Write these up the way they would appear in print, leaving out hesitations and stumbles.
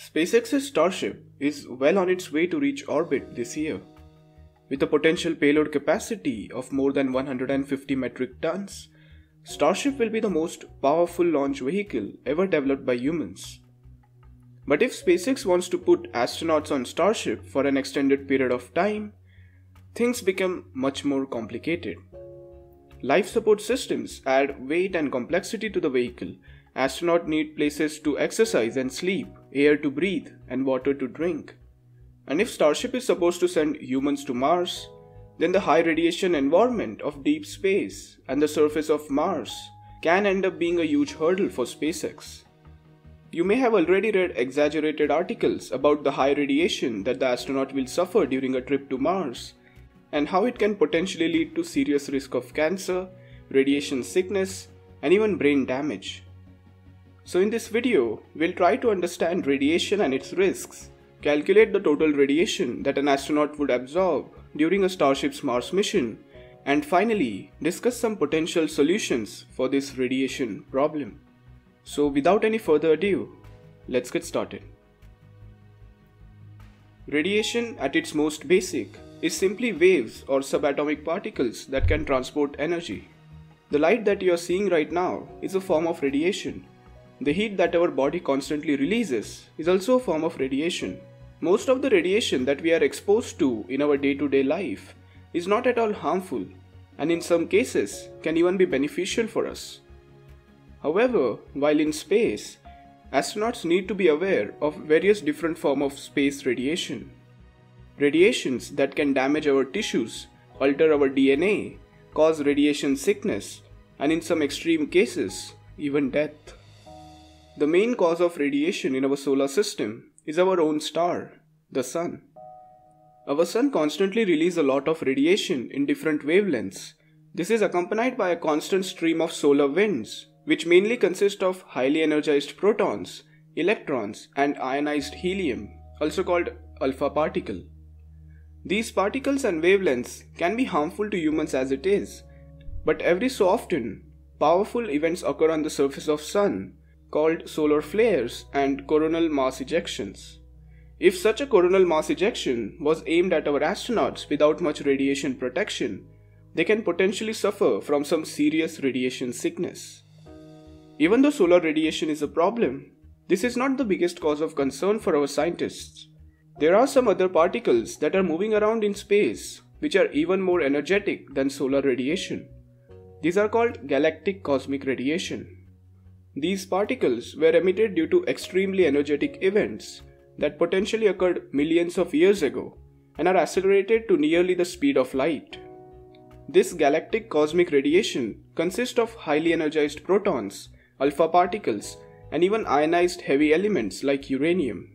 SpaceX's Starship is well on its way to reach orbit this year. With a potential payload capacity of more than 150 metric tons, Starship will be the most powerful launch vehicle ever developed by humans. But if SpaceX wants to put astronauts on Starship for an extended period of time, things become much more complicated. Life support systems add weight and complexity to the vehicle. Astronauts need places to exercise and sleep, air to breathe, and water to drink. And if Starship is supposed to send humans to Mars, then the high radiation environment of deep space and the surface of Mars can end up being a huge hurdle for SpaceX. You may have already read exaggerated articles about the high radiation that the astronaut will suffer during a trip to Mars, and how it can potentially lead to serious risk of cancer, radiation sickness, and even brain damage. So in this video, we'll try to understand radiation and its risks, calculate the total radiation that an astronaut would absorb during a Starship's Mars mission, and finally, discuss some potential solutions for this radiation problem. So without any further ado, let's get started. Radiation at its most basic is simply waves or subatomic particles that can transport energy. The light that you are seeing right now is a form of radiation. The heat that our body constantly releases is also a form of radiation. Most of the radiation that we are exposed to in our day-to-day life is not at all harmful, and in some cases can even be beneficial for us. However, while in space, astronauts need to be aware of various different forms of space radiation. Radiations that can damage our tissues, alter our DNA, cause radiation sickness, and in some extreme cases, even death. The main cause of radiation in our solar system is our own star, the Sun. Our Sun constantly releases a lot of radiation in different wavelengths. This is accompanied by a constant stream of solar winds, which mainly consist of highly energized protons, electrons, and ionized helium, also called alpha particle. These particles and wavelengths can be harmful to humans as it is, but every so often, powerful events occur on the surface of Sun, called solar flares and coronal mass ejections. If such a coronal mass ejection was aimed at our astronauts without much radiation protection, they can potentially suffer from some serious radiation sickness. Even though solar radiation is a problem, this is not the biggest cause of concern for our scientists. There are some other particles that are moving around in space which are even more energetic than solar radiation. These are called galactic cosmic radiation. These particles were emitted due to extremely energetic events that potentially occurred millions of years ago and are accelerated to nearly the speed of light. This galactic cosmic radiation consists of highly energized protons, alpha particles, and even ionized heavy elements like uranium.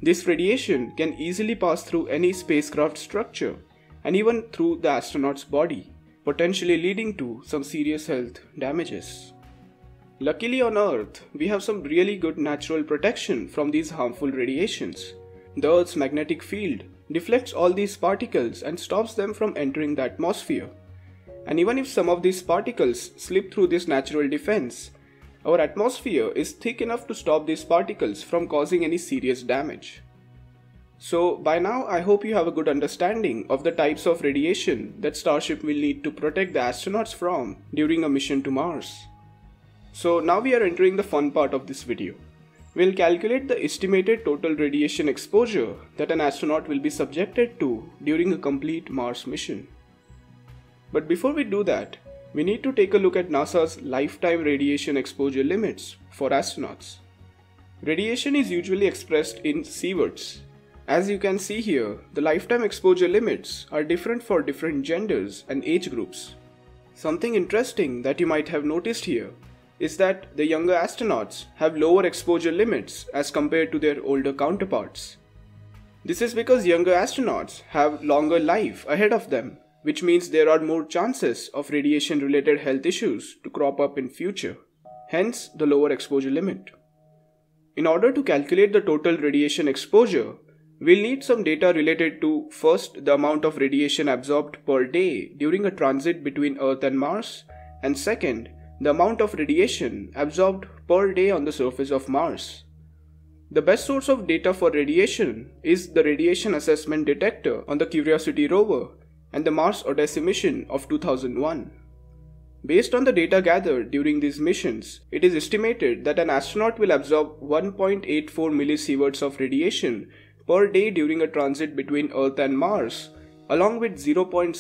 This radiation can easily pass through any spacecraft structure and even through the astronaut's body, potentially leading to some serious health damages. Luckily on Earth, we have some really good natural protection from these harmful radiations. The Earth's magnetic field deflects all these particles and stops them from entering the atmosphere. And even if some of these particles slip through this natural defense, our atmosphere is thick enough to stop these particles from causing any serious damage. So by now I hope you have a good understanding of the types of radiation that Starship will need to protect the astronauts from during a mission to Mars. So now we are entering the fun part of this video. We'll calculate the estimated total radiation exposure that an astronaut will be subjected to during a complete Mars mission. But before we do that, we need to take a look at NASA's lifetime radiation exposure limits for astronauts. Radiation is usually expressed in sieverts. As you can see here, the lifetime exposure limits are different for different genders and age groups. Something interesting that you might have noticed here is that the younger astronauts have lower exposure limits as compared to their older counterparts. This is because younger astronauts have longer life ahead of them, which means there are more chances of radiation-related health issues to crop up in future, hence the lower exposure limit. In order to calculate the total radiation exposure, we'll need some data related to first the amount of radiation absorbed per day during a transit between Earth and Mars, and second, the amount of radiation absorbed per day on the surface of Mars. The best source of data for radiation is the Radiation Assessment Detector on the Curiosity rover and the Mars Odyssey mission of 2001. Based on the data gathered during these missions, it is estimated that an astronaut will absorb 1.84 millisieverts of radiation per day during a transit between Earth and Mars, along with 0.64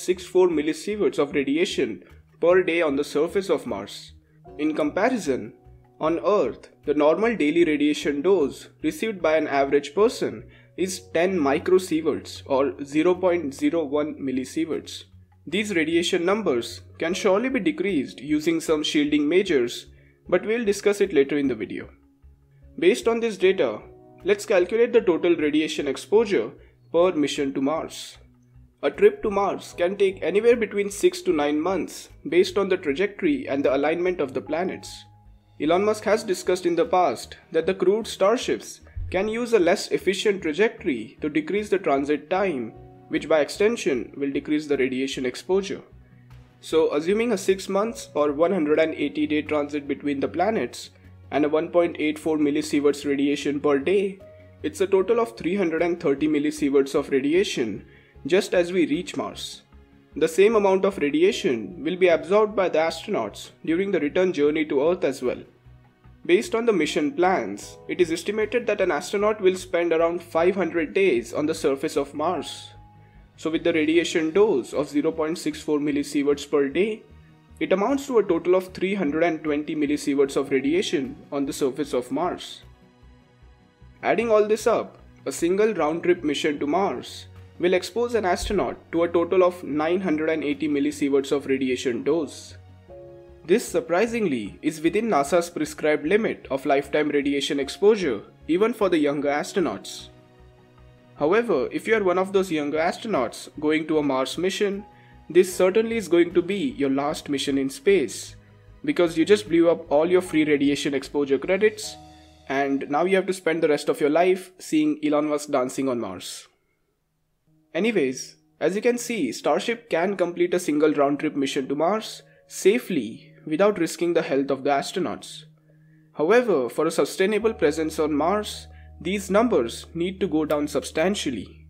millisieverts of radiation per day on the surface of Mars. In comparison, on Earth, the normal daily radiation dose received by an average person is 10 microsieverts or 0.01 millisieverts. These radiation numbers can surely be decreased using some shielding measures, but we'll discuss it later in the video. Based on this data, let's calculate the total radiation exposure per mission to Mars. A trip to Mars can take anywhere between 6 to 9 months based on the trajectory and the alignment of the planets. Elon Musk has discussed in the past that the crewed starships can use a less efficient trajectory to decrease the transit time, which by extension will decrease the radiation exposure. So assuming a 6 months or 180-day transit between the planets and a 1.84 millisieverts radiation per day, it's a total of 330 millisieverts of radiation just as we reach Mars. The same amount of radiation will be absorbed by the astronauts during the return journey to Earth as well. Based on the mission plans, it is estimated that an astronaut will spend around 500 days on the surface of Mars. So with the radiation dose of 0.64 millisieverts per day, it amounts to a total of 320 millisieverts of radiation on the surface of Mars. Adding all this up, a single round-trip mission to Mars will expose an astronaut to a total of 980 millisieverts of radiation dose. This surprisingly is within NASA's prescribed limit of lifetime radiation exposure even for the younger astronauts. However, if you are one of those younger astronauts going to a Mars mission, this certainly is going to be your last mission in space, because you just blew up all your free radiation exposure credits and now you have to spend the rest of your life seeing Elon Musk dancing on Mars. Anyways, as you can see, Starship can complete a single round-trip mission to Mars safely without risking the health of the astronauts. However, for a sustainable presence on Mars, these numbers need to go down substantially.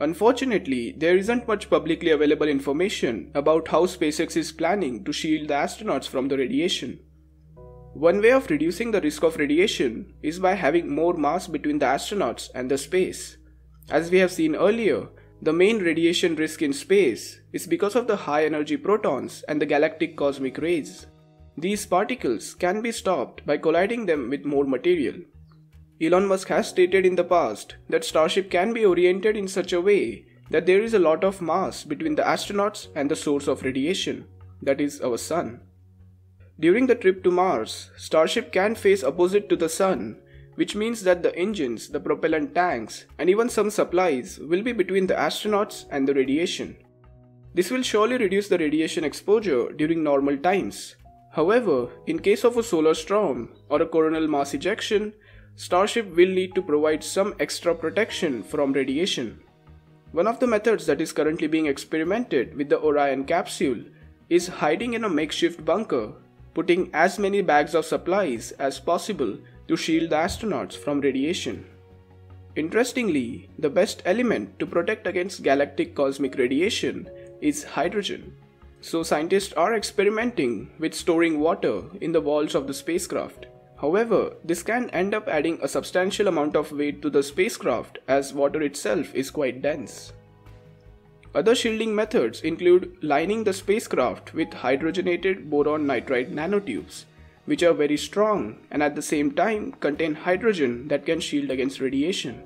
Unfortunately, there isn't much publicly available information about how SpaceX is planning to shield the astronauts from the radiation. One way of reducing the risk of radiation is by having more mass between the astronauts and the space. As we have seen earlier, the main radiation risk in space is because of the high energy protons and the galactic cosmic rays. These particles can be stopped by colliding them with more material. Elon Musk has stated in the past that Starship can be oriented in such a way that there is a lot of mass between the astronauts and the source of radiation, that is our Sun. During the trip to Mars, Starship can face opposite to the Sun, which means that the engines, the propellant tanks, and even some supplies will be between the astronauts and the radiation. This will surely reduce the radiation exposure during normal times. However, in case of a solar storm or a coronal mass ejection, Starship will need to provide some extra protection from radiation. One of the methods that is currently being experimented with the Orion capsule is hiding in a makeshift bunker, putting as many bags of supplies as possible to shield the astronauts from radiation. Interestingly, the best element to protect against galactic cosmic radiation is hydrogen. So scientists are experimenting with storing water in the walls of the spacecraft. However, this can end up adding a substantial amount of weight to the spacecraft as water itself is quite dense. Other shielding methods include lining the spacecraft with hydrogenated boron nitride nanotubes, which are very strong and at the same time contain hydrogen that can shield against radiation.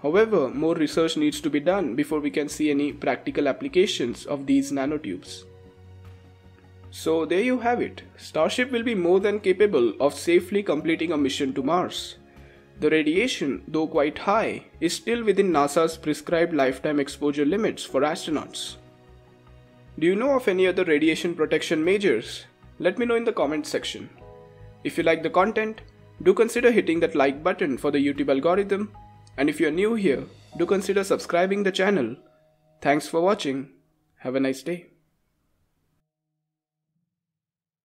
However, more research needs to be done before we can see any practical applications of these nanotubes. So there you have it. Starship will be more than capable of safely completing a mission to Mars. The radiation, though quite high, is still within NASA's prescribed lifetime exposure limits for astronauts. Do you know of any other radiation protection measures? Let me know in the comments section. If you like the content, do consider hitting that like button for the YouTube algorithm, and if you are new here, do consider subscribing the channel. Thanks for watching. Have a nice day.